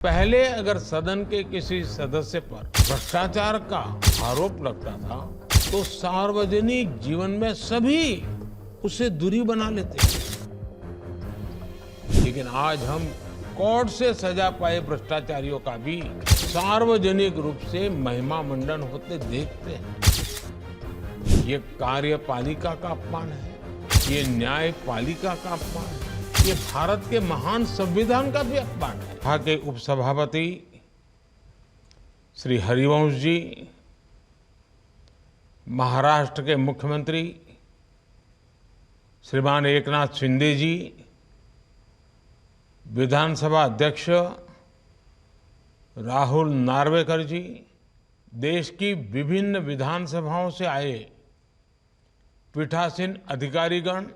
पहले अगर सदन के किसी सदस्य पर भ्रष्टाचार का आरोप लगता था तो सार्वजनिक जीवन में सभी उसे दूरी बना लेते थे। लेकिन आज हम कोर्ट से सजा पाए भ्रष्टाचारियों का भी सार्वजनिक रूप से महिमा मंडन होते देखते हैं। ये कार्यपालिका का अपमान है, ये न्यायपालिका का अपमान है, ये भारत के महान संविधान का भी अपमान है। यहाँ के उपसभापति श्री हरिवंश जी, महाराष्ट्र के मुख्यमंत्री श्रीमान एकनाथ शिंदे जी, विधानसभा अध्यक्ष राहुल नार्वेकर जी, देश की विभिन्न विधानसभाओं से आए पीठासीन अधिकारीगण,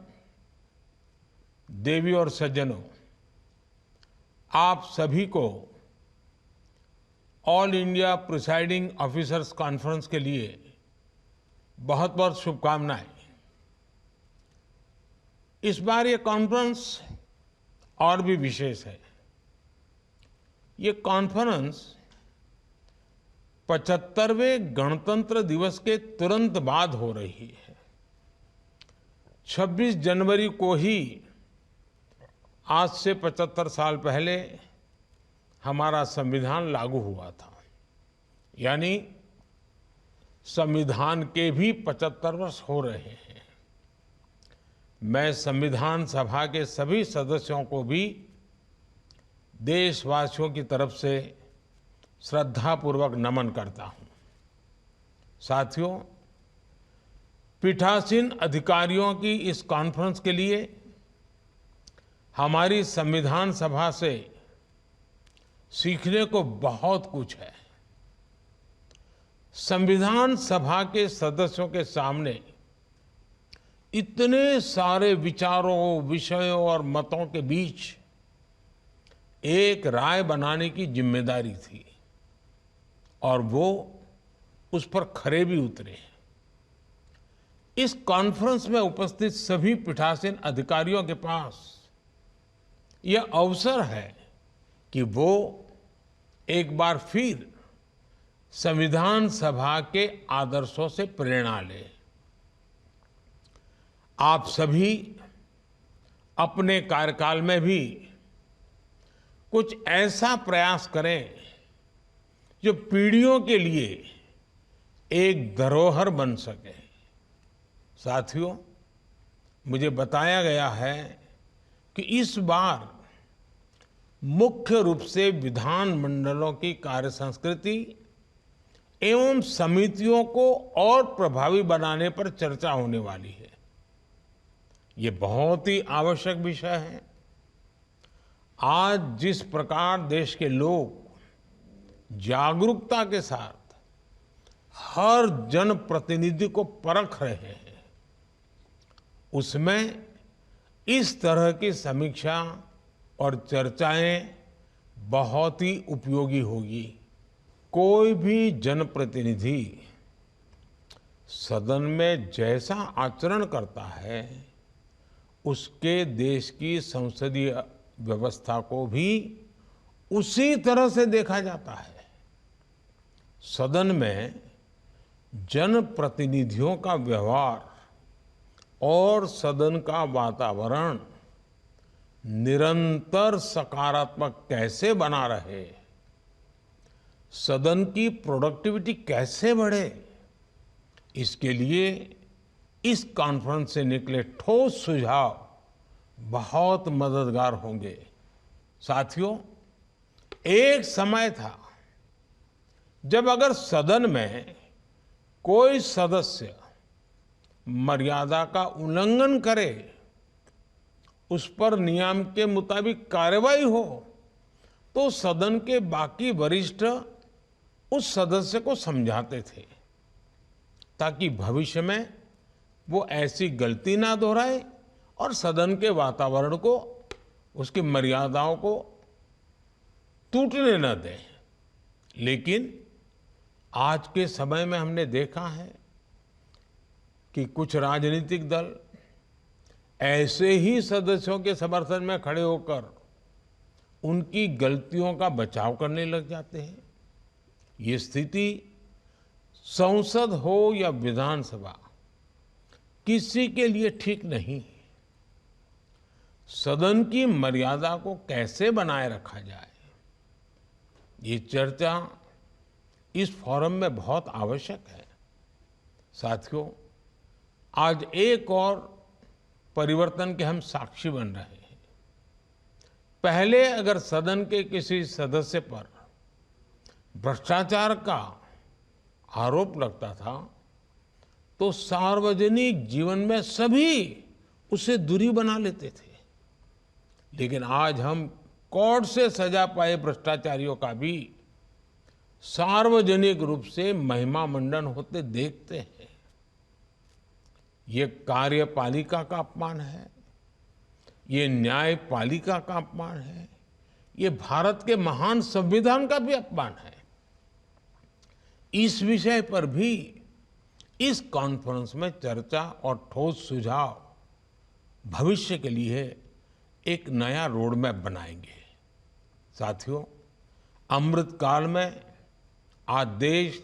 देवी और सज्जनों, आप सभी को all India presiding officers conference के लिए बहुत बहुत शुभकामनाएं। इस बार ये कॉन्फ्रेंस और भी विशेष है। ये कॉन्फ्रेंस 75वें गणतंत्र दिवस के तुरंत बाद हो रही है। 26 जनवरी को ही आज से 75 साल पहले हमारा संविधान लागू हुआ था, यानी संविधान के भी 75 वर्ष हो रहे हैं। मैं संविधान सभा के सभी सदस्यों को भी देशवासियों की तरफ से श्रद्धापूर्वक नमन करता हूं। साथियों, पीठासीन अधिकारियों की इस कॉन्फ्रेंस के लिए हमारी संविधान सभा से सीखने को बहुत कुछ है। संविधान सभा के सदस्यों के सामने इतने सारे विचारों, विषयों और मतों के बीच एक राय बनाने की जिम्मेदारी थी और वो उस पर खरे भी उतरे। इस कॉन्फ्रेंस में उपस्थित सभी पीठासीन अधिकारियों के पास यह अवसर है कि वो एक बार फिर संविधान सभा के आदर्शों से प्रेरणा लें। आप सभी अपने कार्यकाल में भी कुछ ऐसा प्रयास करें जो पीढ़ियों के लिए एक धरोहर बन सके। साथियों, मुझे बताया गया है कि इस बार मुख्य रूप से विधान मंडलों की कार्य संस्कृति एवं समितियों को और प्रभावी बनाने पर चर्चा होने वाली है। ये बहुत ही आवश्यक विषय है। आज जिस प्रकार देश के लोग जागरूकता के साथ हर जनप्रतिनिधि को परख रहे हैं, उसमें इस तरह की समीक्षा और चर्चाएं बहुत ही उपयोगी होगी। कोई भी जनप्रतिनिधि सदन में जैसा आचरण करता है, उसके देश की संसदीय व्यवस्था को भी उसी तरह से देखा जाता है। सदन में जनप्रतिनिधियों का व्यवहार और सदन का वातावरण निरंतर सकारात्मक कैसे बना रहे, सदन की प्रोडक्टिविटी कैसे बढ़े, इसके लिए इस कॉन्फ्रेंस से निकले ठोस सुझाव बहुत मददगार होंगे। साथियों, एक समय था जब अगर सदन में कोई सदस्य मर्यादा का उल्लंघन करे, उस पर नियम के मुताबिक कार्रवाई हो, तो सदन के बाकी वरिष्ठ उस सदस्य को समझाते थे ताकि भविष्य में वो ऐसी गलती ना दोहराए और सदन के वातावरण को, उसकी मर्यादाओं को टूटने न दे। लेकिन आज के समय में हमने देखा है कि कुछ राजनीतिक दल ऐसे ही सदस्यों के समर्थन में खड़े होकर उनकी गलतियों का बचाव करने लग जाते हैं। ये स्थिति संसद हो या विधानसभा, किसी के लिए ठीक नहीं। सदन की मर्यादा को कैसे बनाए रखा जाए, ये चर्चा इस फोरम में बहुत आवश्यक है। साथियों, आज एक और परिवर्तन के हम साक्षी बन रहे हैं। पहले अगर सदन के किसी सदस्य पर भ्रष्टाचार का आरोप लगता था तो सार्वजनिक जीवन में सभी उसे दूरी बना लेते थे। लेकिन आज हम कोर्ट से सजा पाए भ्रष्टाचारियों का भी सार्वजनिक रूप से महिमा मंडन होते देखते हैं। ये कार्यपालिका का अपमान है, ये न्यायपालिका का अपमान है, ये भारत के महान संविधान का भी अपमान है। इस विषय पर भी इस कॉन्फ्रेंस में चर्चा और ठोस सुझाव भविष्य के लिए एक नया रोड मैप बनाएंगे। साथियों, अमृत काल में आज देश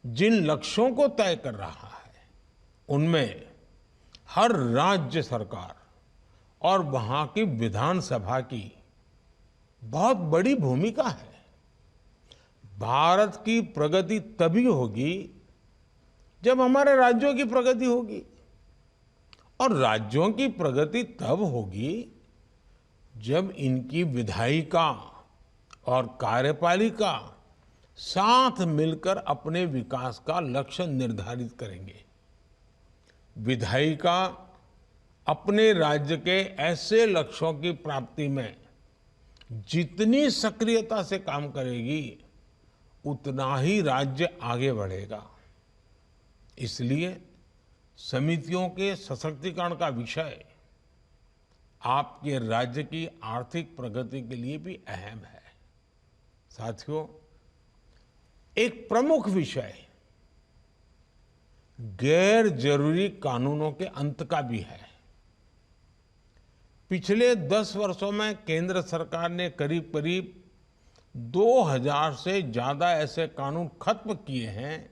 जिन लक्ष्यों को तय कर रहा है, उनमें हर राज्य सरकार और वहां की विधानसभा की बहुत बड़ी भूमिका है। भारत की प्रगति तभी होगी जब हमारे राज्यों की प्रगति होगी, और राज्यों की प्रगति तब होगी जब इनकी विधायिका और कार्यपालिका साथ मिलकर अपने विकास का लक्ष्य निर्धारित करेंगे। विधायिका अपने राज्य के ऐसे लक्ष्यों की प्राप्ति में जितनी सक्रियता से काम करेगी, उतना ही राज्य आगे बढ़ेगा। इसलिए समितियों के सशक्तिकरण का विषय आपके राज्य की आर्थिक प्रगति के लिए भी अहम है। साथियों, एक प्रमुख विषय गैर जरूरी कानूनों के अंत का भी है। पिछले 10 वर्षों में केंद्र सरकार ने करीब करीब 2000 से ज्यादा ऐसे कानून खत्म किए हैं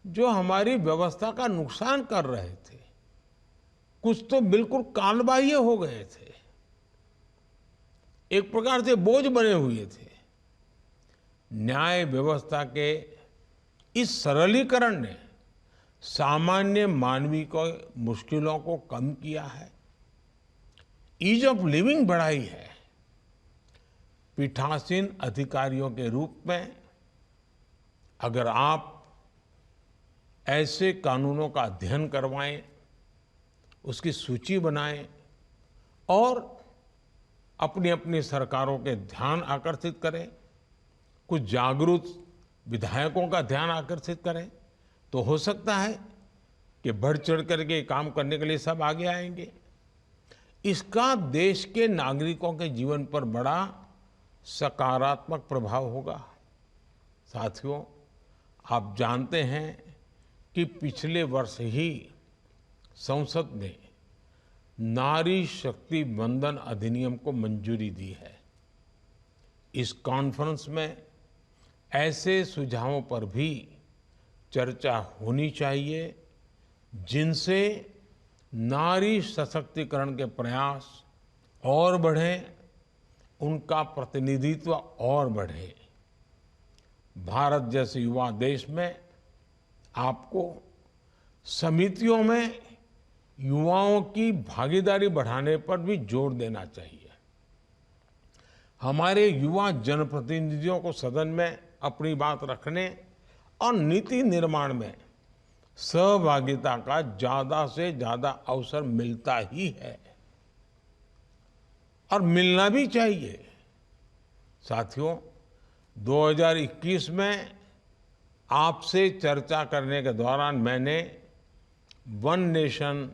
जो हमारी व्यवस्था का नुकसान कर रहे थे। कुछ तो बिल्कुल कालबाह्य हो गए थे, एक प्रकार से बोझ बने हुए थे। न्याय व्यवस्था के इस सरलीकरण ने सामान्य मानवी को मुश्किलों को कम किया है, ईज ऑफ लिविंग बढ़ाई है। पीठासीन अधिकारियों के रूप में अगर आप ऐसे कानूनों का अध्ययन करवाएं, उसकी सूची बनाएं और अपनी अपनी सरकारों के ध्यान आकर्षित करें, कुछ जागरूक विधायकों का ध्यान आकर्षित करें, तो हो सकता है कि बढ़ चढ़ करके काम करने के लिए सब आगे आएंगे। इसका देश के नागरिकों के जीवन पर बड़ा सकारात्मक प्रभाव होगा। साथियों, आप जानते हैं कि पिछले वर्ष ही संसद ने नारी शक्ति वंदन अधिनियम को मंजूरी दी है। इस कॉन्फ्रेंस में ऐसे सुझावों पर भी चर्चा होनी चाहिए जिनसे नारी सशक्तिकरण के प्रयास और बढ़ें, उनका प्रतिनिधित्व और बढ़े। भारत जैसे युवा देश में आपको समितियों में युवाओं की भागीदारी बढ़ाने पर भी जोर देना चाहिए। हमारे युवा जनप्रतिनिधियों को सदन में अपनी बात रखने और नीति निर्माण में सहभागिता का ज्यादा से ज्यादा अवसर मिलता ही है और मिलना भी चाहिए। साथियों, 2021 में आपसे चर्चा करने के दौरान मैंने one nation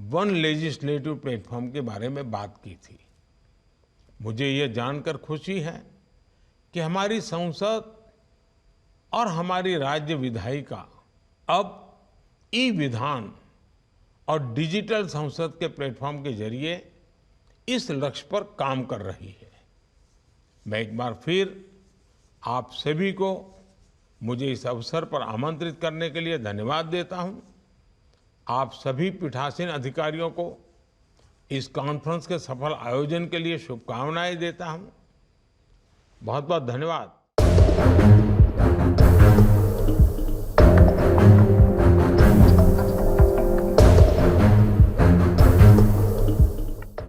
one legislative platform के बारे में बात की थी। मुझे ये जानकर खुशी है कि हमारी संसद और हमारी राज्य विधायिका अब ई विधान और डिजिटल संसद के प्लेटफॉर्म के जरिए इस लक्ष्य पर काम कर रही है। मैं एक बार फिर आप सभी को मुझे इस अवसर पर आमंत्रित करने के लिए धन्यवाद देता हूं। आप सभी पीठासीन अधिकारियों को इस कॉन्फ्रेंस के सफल आयोजन के लिए शुभकामनाएं देता हूं। बहुत बहुत धन्यवाद।